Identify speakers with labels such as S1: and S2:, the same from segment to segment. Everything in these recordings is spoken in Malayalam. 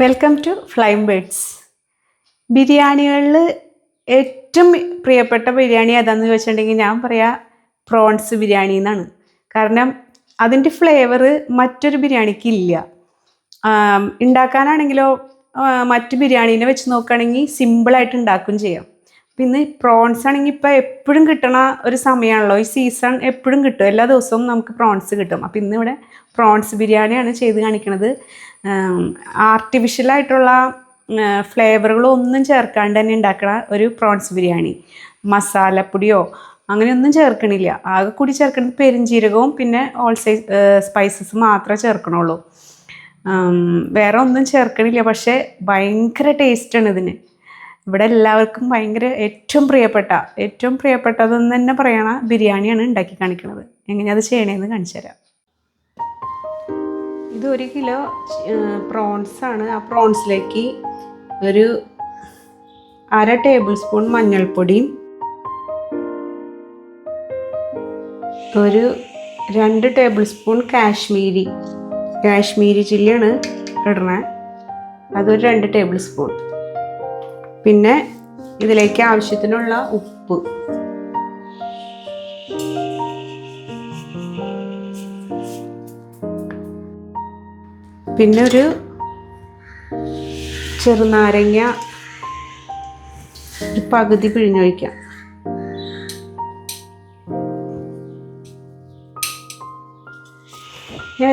S1: Welcome to flame birds. ബിരിയാണികളിൽ ഏറ്റവും പ്രിയപ്പെട്ട ബിരിയാണി ഏതാണെന്ന് ചോദിച്ചിട്ടുണ്ടെങ്കിൽ ഞാൻ പറയാം പ്രോൺസ് ബിരിയാണി എന്നാണ്. കാരണം അതിൻ്റെ ഫ്ലേവർ മറ്റൊരു ബിരിയാണിക്ക് ഇല്ല. ഉണ്ടാക്കാനാണെങ്കിലോ മറ്റ് ബിരിയാണീനെ വെച്ച് നോക്കുകയാണെങ്കിൽ സിമ്പിളായിട്ട് ഉണ്ടാക്കുകയും ചെയ്യാം. പിന്നെ പ്രോൺസ് ആണെങ്കിൽ ഇപ്പോൾ എപ്പോഴും കിട്ടണ ഒരു സമയമാണല്ലോ, ഈ സീസൺ എപ്പോഴും കിട്ടും, എല്ലാ ദിവസവും നമുക്ക് പ്രോൺസ് കിട്ടും. അപ്പോൾ ഇന്നിവിടെ പ്രോൺസ് ബിരിയാണിയാണ് ചെയ്ത് കാണിക്കുന്നത്. ആർട്ടിഫിഷ്യലായിട്ടുള്ള ഫ്ലേവറുകളൊന്നും ചേർക്കാണ്ട് തന്നെ ഉണ്ടാക്കണ ഒരു പ്രോൺസ് ബിരിയാണി. മസാലപ്പൊടിയോ അങ്ങനെയൊന്നും ചേർക്കണില്ല. ആകെ കൂടി ചേർക്കുന്നത് പെരുംജീരകവും പിന്നെ ഓൾ സ്പൈസസ് മാത്രമേ ചേർക്കണുള്ളൂ. വേറെ ഒന്നും ചേർക്കണില്ല. പക്ഷേ ഭയങ്കര ടേസ്റ്റാണ് ഇതിന്. ഇവിടെ എല്ലാവർക്കും ഭയങ്കര ഏറ്റവും പ്രിയപ്പെട്ടതെന്ന് തന്നെ പറയണ ബിരിയാണിയാണ് ഉണ്ടാക്കി കാണിക്കുന്നത്. എങ്ങനെയാണ് അത് ചെയ്യണേന്ന് കാണിച്ചു തരാം. ഇത് 1 കിലോ പ്രോൺസാണ്. ആ പ്രോൺസിലേക്ക് ഒരു 1/2 ടേബിൾ സ്പൂൺ മഞ്ഞൾപ്പൊടിയും ഒരു 2 ടേബിൾ സ്പൂൺ കാശ്മീരി ചില്ലിയാണ് ഇടണേ. അതൊരു 2 ടേബിൾ സ്പൂൺ. പിന്നെ ഇതിലേക്ക് ആവശ്യത്തിനുള്ള ഉപ്പ്, പിന്നെ ഒരു ചെറുനാരങ്ങ പകുതി പിഴിഞ്ഞൊഴിക്കാം.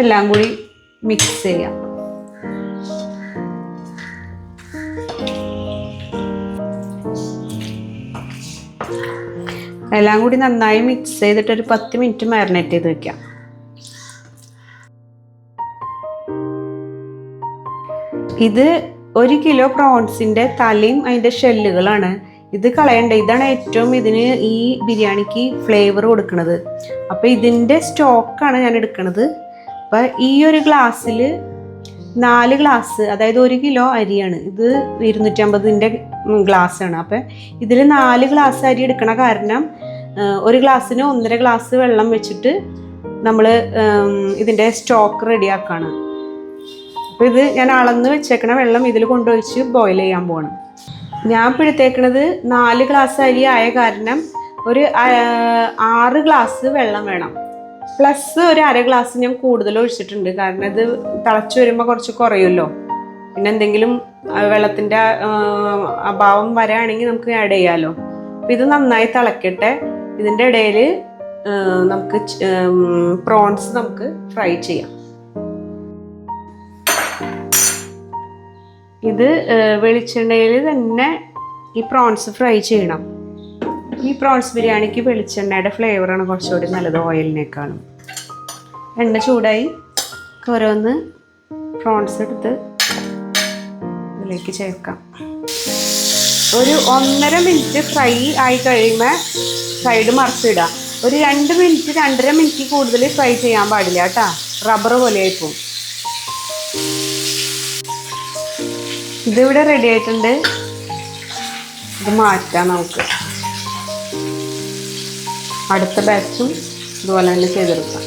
S1: എല്ലാം കൂടി മിക്സ് ചെയ്യാം. എല്ലാം കൂടി നന്നായി മിക്സ് ചെയ്തിട്ട് ഒരു 10 മിനിറ്റ് മാരിനേറ്റ് ചെയ്ത് വെക്കാം. ഇത് 1 കിലോ പ്രോൺസിൻ്റെ തലയും അതിൻ്റെ ഷെല്ലുകളാണ്. ഇത് കളയണ്ട. ഇതാണ് ഏറ്റവും ഇതിന് ഈ ബിരിയാണിക്ക് ഫ്ലേവർ കൊടുക്കുന്നത്. അപ്പോൾ ഇതിൻ്റെ സ്റ്റോക്കാണ് ഞാൻ എടുക്കുന്നത്. അപ്പോൾ ഈ ഒരു ഗ്ലാസ്സിൽ 4 ഗ്ലാസ്, അതായത് 1 കിലോ അരിയാണ്. ഇത് 250ൻ്റെ ഗ്ലാസ്സാണ്. അപ്പം ഇതിൽ 4 ഗ്ലാസ് അരി എടുക്കണ കാരണം 1 ഗ്ലാസ്സിന് 1.5 ഗ്ലാസ് വെള്ളം വെച്ചിട്ട് നമ്മൾ ഇതിൻ്റെ സ്റ്റോക്ക് റെഡിയാക്കാണ്. അപ്പോൾ ഇത് ഞാൻ അളന്ന് വെച്ചേക്കണ വെള്ളം ഇതിൽ കൊണ്ടുവച്ച് ബോയിൽ ചെയ്യാൻ പോവാണ്. ഞാൻ പിഴുത്തേക്കണത് 4 ഗ്ലാസ് അരി ആയ കാരണം ഒരു 6 ഗ്ലാസ് വെള്ളം വേണം. പ്ലസ് ഒരു 1/2 ഗ്ലാസ് ഞാൻ കൂടുതൽ ഒഴിച്ചിട്ടുണ്ട്. കാരണം ഇത് തിളച്ച് വരുമ്പോൾ കുറച്ച് കുറയുമല്ലോ. പിന്നെ എന്തെങ്കിലും വെള്ളത്തിൻ്റെ അഭാവം വരാണെങ്കിൽ നമുക്ക് ആഡ് ചെയ്യാമല്ലോ. അപ്പോൾ ഇത് നന്നായി തിളക്കട്ടെ. ഇതിൻ്റെ ഇടയിൽ നമുക്ക് പ്രോൺസ് നമുക്ക് ഫ്രൈ ചെയ്യാം. ഇത് വെളിച്ചെണ്ണയിൽ തന്നെ ഈ പ്രോൺസ് ഫ്രൈ ചെയ്യണം. ഈ പ്രോൺസ് ബിരിയാണിക്ക് വെളിച്ചെണ്ണയുടെ ഫ്ലേവറാണ് കുറച്ചുകൂടി നല്ലത് ഓയിലിനേക്കാളും. എണ്ണ ചൂടായി ഓരോന്ന് പ്രോൺസ് എടുത്ത് ഇതിലേക്ക് ചേർക്കാം. ഒരു 1.5 മിനിറ്റ് ഫ്രൈ ആയി കഴിയുമ്പോൾ സൈഡ് മറിച്ചിടുക. ഒരു 2 മിനിറ്റ് 2.5 മിനിറ്റ് കൂടുതൽ ഫ്രൈ ചെയ്യാൻ പാടില്ല കേട്ടോ, റബ്ബർ പോലെ ആയിപ്പോവും. ഇതിവിടെ റെഡി ആയിട്ടുണ്ട്. ഇത് മാറ്റാം നമുക്ക്. അടുത്ത ബാച്ചും ഇതുപോലെ തന്നെ ചെയ്തെടുക്കാം.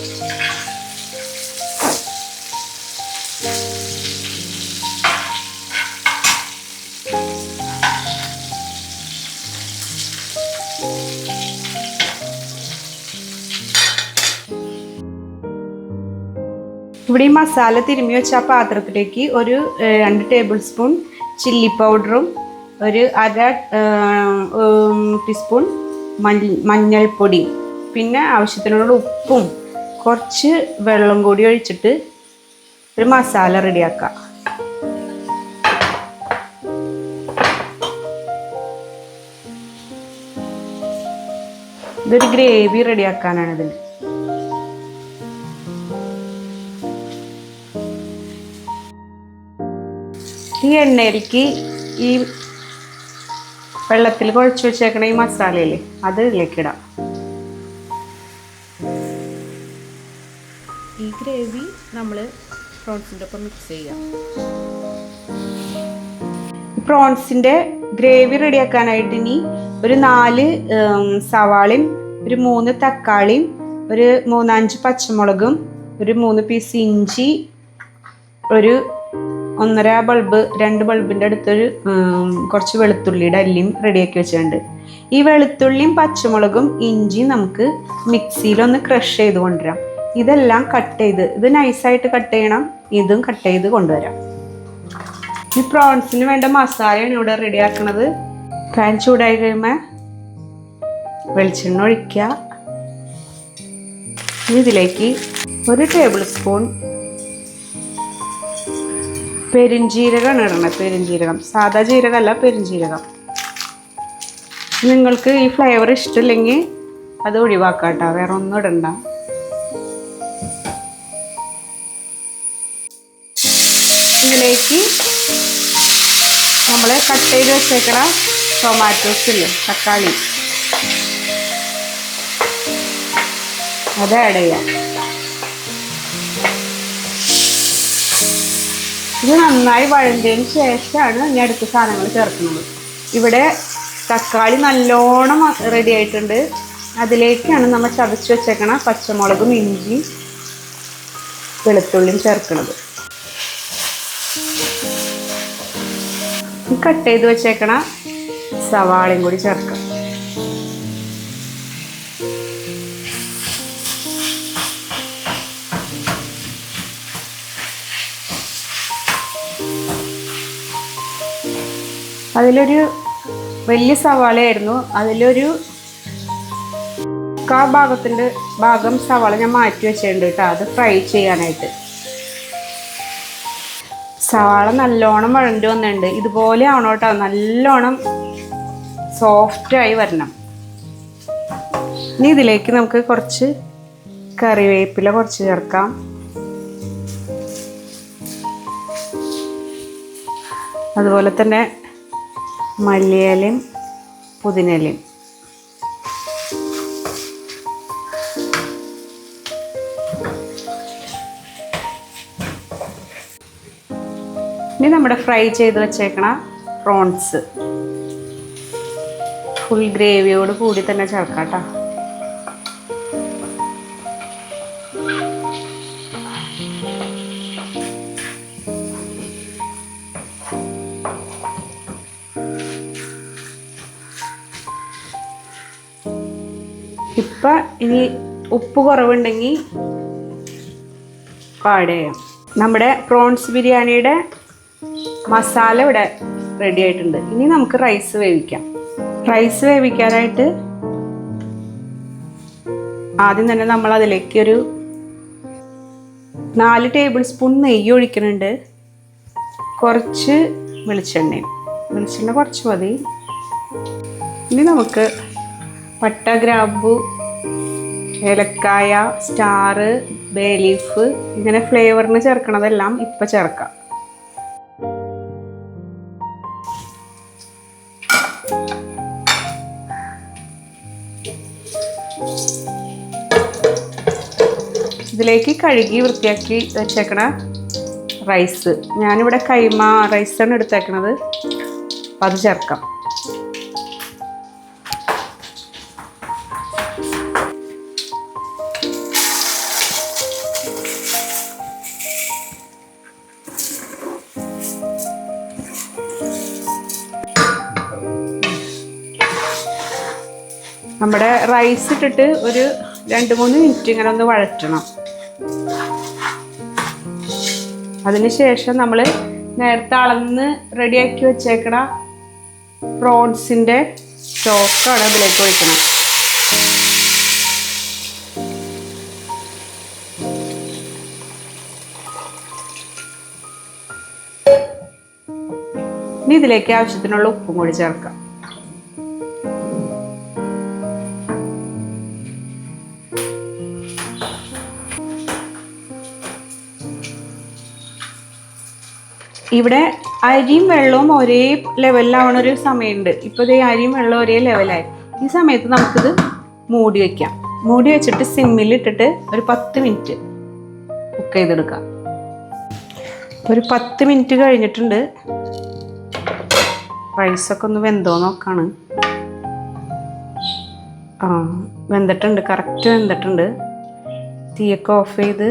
S1: ഇവിടെ ഈ മസാല തിരുമ്മി വെച്ച ആ പാത്രത്തിലേക്ക് ഒരു 2 ടേബിൾ സ്പൂൺ ചില്ലി പൗഡറും ഒരു 1/2 ടീസ്പൂൺ മഞ്ഞൾപ്പൊടി, പിന്നെ ആവശ്യത്തിനുള്ള ഉപ്പും കുറച്ച് വെള്ളം കൂടി ഒഴിച്ചിട്ട് ഒരു മസാല റെഡിയാക്കാം. ഇതൊരു ഗ്രേവി റെഡിയാക്കാനാണ് ഇതിന്. ഈ എണ്ണയിലേക്ക് ഈ വെള്ളത്തിൽ കുഴച്ച് വെച്ചേക്കണ ഈ മസാലയില്ലേ അത് ഇതിലേക്ക് ഇടാം. ഈ ഗ്രേവി നമ്മൾ പ്രോൺസിൻ്റെ ഒപ്പം മിക്സ് ചെയ്യാം. പ്രോൺസിൻ്റെ ഗ്രേവി റെഡിയാക്കാനായിട്ട് ഇനി ഒരു 4 സവാളയും ഒരു 3 തക്കാളിയും ഒരു 3-5 പച്ചമുളകും ഒരു 3 പീസ് ഇഞ്ചി, ഒരു 1.5 ബൾബ് 2 ബൾബിൻ്റെ അടുത്തൊരു കുറച്ച് വെളുത്തുള്ളിയുടെ അല്ലിയും റെഡിയാക്കി വെച്ചിട്ടുണ്ട്. ഈ വെളുത്തുള്ളിയും പച്ചമുളകും ഇഞ്ചിയും നമുക്ക് മിക്സിയിലൊന്ന് ക്രഷ് ചെയ്ത് കൊണ്ടുവരാം. ഇതെല്ലാം കട്ട് ചെയ്ത്, ഇത് നൈസായിട്ട് കട്ട് ചെയ്യണം, ഇതും കട്ട് ചെയ്ത് കൊണ്ടുവരാം. ഈ പ്രോൺസിന് വേണ്ട മസാലയാണ് ഇവിടെ റെഡിയാക്കുന്നത്. പാൻ ചൂടായി കഴിയുമ്പോൾ വെളിച്ചെണ്ണ ഒഴിക്കുക. ഇതിലേക്ക് 1 ടേബിൾ സ്പൂൺ പെരുംജീരകമാണ് ഇടണത്. പെരുംജീരകം, സാധാ ജീരകമല്ല, പെരുംജീരകം. നിങ്ങൾക്ക് ഈ ഫ്ലേവർ ഇഷ്ടമില്ലെങ്കിൽ അത് ഒഴിവാക്കാട്ടോ, വേറെ ഒന്നും ഇടണ്ട. ഇതിലേക്ക് നമ്മൾ കട്ട് ചെയ്ത് വെച്ചേക്കണ ടൊമാറ്റോസ് ഇല്ലേ, തക്കാളി, അത് ആഡ് ചെയ്യാം. ഇത് നന്നായി വഴണ്ടതിന് ശേഷമാണ് ഇനി അടുത്ത സാധനങ്ങൾ ചേർക്കുന്നത്. ഇവിടെ തക്കാളി നല്ലോണം റെഡി ആയിട്ടുണ്ട്. അതിലേക്കാണ് നമ്മൾ ചതച്ച് വെച്ചേക്കണ പച്ചമുളകും ഇഞ്ചി വെളുത്തുള്ളിയും ചേർക്കുന്നത്. കട്ട് ചെയ്ത് വെച്ചേക്കണ സവാളയും കൂടി ചേർക്കാം. അതിലൊരു വലിയ സവാളയായിരുന്നു, അതിലൊരു ഭാഗം സവാള ഞാൻ മാറ്റി വെച്ചിട്ടുണ്ട് കേട്ടോ, അത് ഫ്രൈ ചെയ്യാനായിട്ട്. സവാള നല്ലോണം വഴണ്ടി വന്നിട്ടുണ്ട്. ഇതുപോലെ ആവണം കേട്ടോ, നല്ലോണം സോഫ്റ്റായി വരണം. ഇനി ഇതിലേക്ക് നമുക്ക് കുറച്ച് കറിവേപ്പില കുറച്ച് ചേർക്കാം. അതുപോലെ തന്നെ മല്ലിയിലയും പുതിനയിലയും. ഇനി നമ്മുടെ ഫ്രൈ ചെയ്ത് വെച്ചേക്കണ പ്രോൺസ് ഫുൾ ഗ്രേവിയോട് കൂടി തന്നെ ചേർക്കാം കേട്ടോ. ഇപ്പം ഇനി ഉപ്പ് കുറവുണ്ടെങ്കിൽ ആഡ് ചെയ്യാം. നമ്മുടെ പ്രോൺസ് ബിരിയാണിയുടെ മസാല ഇവിടെ റെഡി ആയിട്ടുണ്ട്. ഇനി നമുക്ക് റൈസ് വേവിക്കാം. റൈസ് വേവിക്കാനായിട്ട് ആദ്യം തന്നെ നമ്മൾ അതിലേക്ക് ഒരു 4 ടേബിൾ സ്പൂൺ നെയ്യ് ഒഴിക്കുന്നുണ്ട്. കുറച്ച് വെളിച്ചെണ്ണ കുറച്ച് മതി. ഇനി നമുക്ക് പട്ട, ഗ്രാമ്പു, ഏലക്കായ, സ്റ്റാർ, ബേ ലീഫ്, ഇങ്ങനെ ഫ്ലേവറിന് ചേർക്കണതെല്ലാം ഇപ്പം ചേർക്കാം. ഇതിലേക്ക് കഴുകി വൃത്തിയാക്കി വെച്ചേക്കണ റൈസ്, ഞാനിവിടെ കൈമ റൈസാണ് എടുത്തേക്കണത്, അപ്പം അത് ചേർക്കാം. നമ്മുടെ റൈസ് ഇട്ടിട്ട് ഒരു 2-3 മിനിറ്റ് ഇങ്ങനെ ഒന്ന് വഴറ്റണം. അതിനുശേഷം നമ്മൾ നേരത്തെ അളന്ന് റെഡിയാക്കി വെച്ചേക്കണ പ്രോൺസിൻ്റെ സ്റ്റോക്കാണ് അതിലേക്ക് ഒഴിക്കണം. ഇനി ഇതിലേക്ക് ആവശ്യത്തിനുള്ള ഉപ്പും കൂടി ചേർക്കാം. ഇവിടെ അരിയും വെള്ളവും ഒരേ ലെവലിലാവണ ഒരു സമയമുണ്ട്. ഇപ്പോൾ ഇത് അരിയും വെള്ളവും ഒരേ ലെവലായി. ഈ സമയത്ത് നമുക്കിത് മൂടി വയ്ക്കാം. മൂടി വെച്ചിട്ട് സിമ്മിലിട്ടിട്ട് ഒരു 10 മിനിറ്റ് കുക്ക് ചെയ്തെടുക്കാം. ഒരു 10 മിനിറ്റ് കഴിഞ്ഞിട്ടുണ്ട്. റൈസൊക്കെ ഒന്ന് വെന്തോ നോക്കാണ്. വെന്തിട്ടുണ്ട്, കറക്റ്റ് വെന്തിട്ടുണ്ട്. തീയൊക്കെ ഓഫ് ചെയ്ത്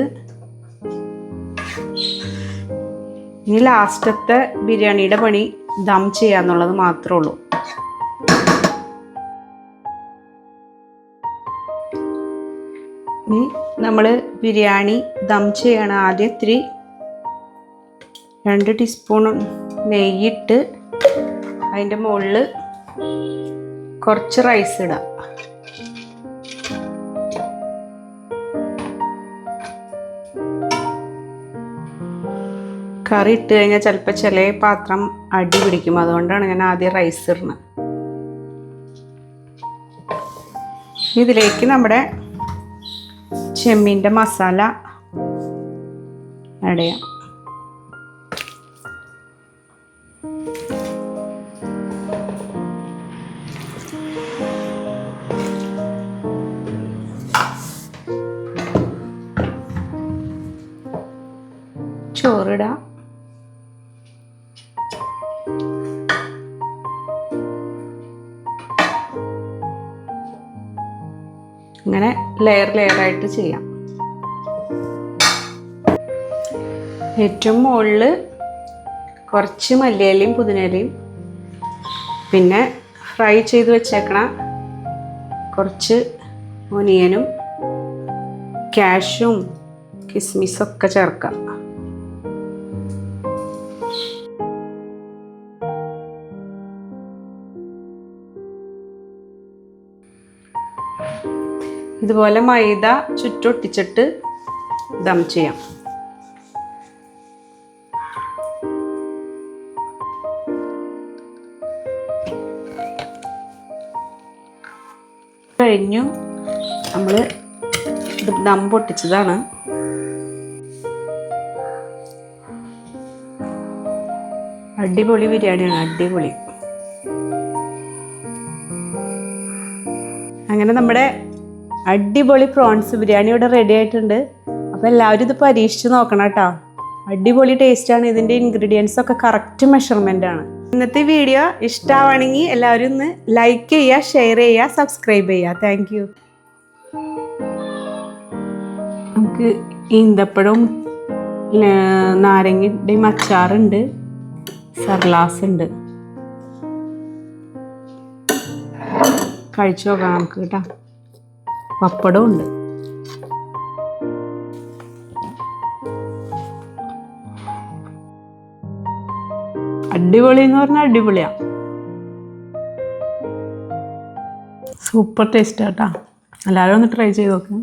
S1: ഇനി ലാസ്റ്റത്തെ ബിരിയാണിയുടെ പണി ദം ചെയ്യാന്നുള്ളത് മാത്രമേ ഉള്ളൂ. ഇനി നമ്മൾ ബിരിയാണി ദം ചെയ്യണം. ആദ്യം ഇത്തിരി 2 ടീസ്പൂൺ നെയ്യിട്ട് അതിൻ്റെ മുകളിൽ കുറച്ച് റൈസ് ഇടാം. കറി ഇട്ട് കഴിഞ്ഞാൽ ചിലപ്പോൾ ചില പാത്രം അടി പിടിക്കും, അതുകൊണ്ടാണ് ഞാൻ ആദ്യം റൈസ് ഇടുന്നത്. ഇതിലേക്ക് നമ്മുടെ ചെമ്മീൻ്റെ മസാല ആഡ് ചെയ്യാം. ചോറിടാം. ഇങ്ങനെ ലെയറായിട്ട് ചെയ്യാം. ഏറ്റവും മുകളിൽ കുറച്ച് മല്ലിയിലയും പുതിനയിലയും പിന്നെ ഫ്രൈ ചെയ്ത് വെച്ചേക്കണ കുറച്ച് ഒനിയനും കാഷ്യും കിസ്മിസൊക്കെ ചേർക്കാം. ഇതുപോലെ മൈദ ചുറ്റൊട്ടിച്ചിട്ട് ദം ചെയ്യാം. കഴിഞ്ഞു. നമ്മൾ ഇത് ദം പൊട്ടിച്ചതാണ്. അടിപൊളി ബിരിയാണിയാണ്, അടിപൊളി. അങ്ങനെ നമ്മുടെ അടിപൊളി പ്രോൺസ് ബിരിയാണി ഇവിടെ റെഡി ആയിട്ടുണ്ട്. അപ്പോൾ എല്ലാവരും ഇത് പരീക്ഷിച്ച് നോക്കണം കേട്ടോ. അടിപൊളി ടേസ്റ്റാണ്. ഇതിൻ്റെ ഇൻഗ്രീഡിയൻസ് ഒക്കെ കറക്റ്റ് മെഷർമെൻ്റ് ആണ്. ഇന്നത്തെ വീഡിയോ ഇഷ്ടമാണെങ്കിൽ എല്ലാവരും ഒന്ന് ലൈക്ക് ചെയ്യുക, ഷെയർ ചെയ്യുക, സബ്സ്ക്രൈബ് ചെയ്യുക. Thank you. നമുക്ക് ഈന്തപ്പഴവും നാരങ്ങയുടെയും അച്ചാറുണ്ട്, സർലാസ് ഉണ്ട്. കഴിച്ചു നോക്കാം നമുക്ക് കേട്ടോ. പപ്പടവും ഉണ്ട്. അടിപൊളി എന്ന് പറഞ്ഞാൽ അടിപൊളിയാ, സൂപ്പർ ടേസ്റ്റ് കേട്ടോ. എല്ലാവരും ഒന്ന് ട്രൈ ചെയ്ത് നോക്കാം.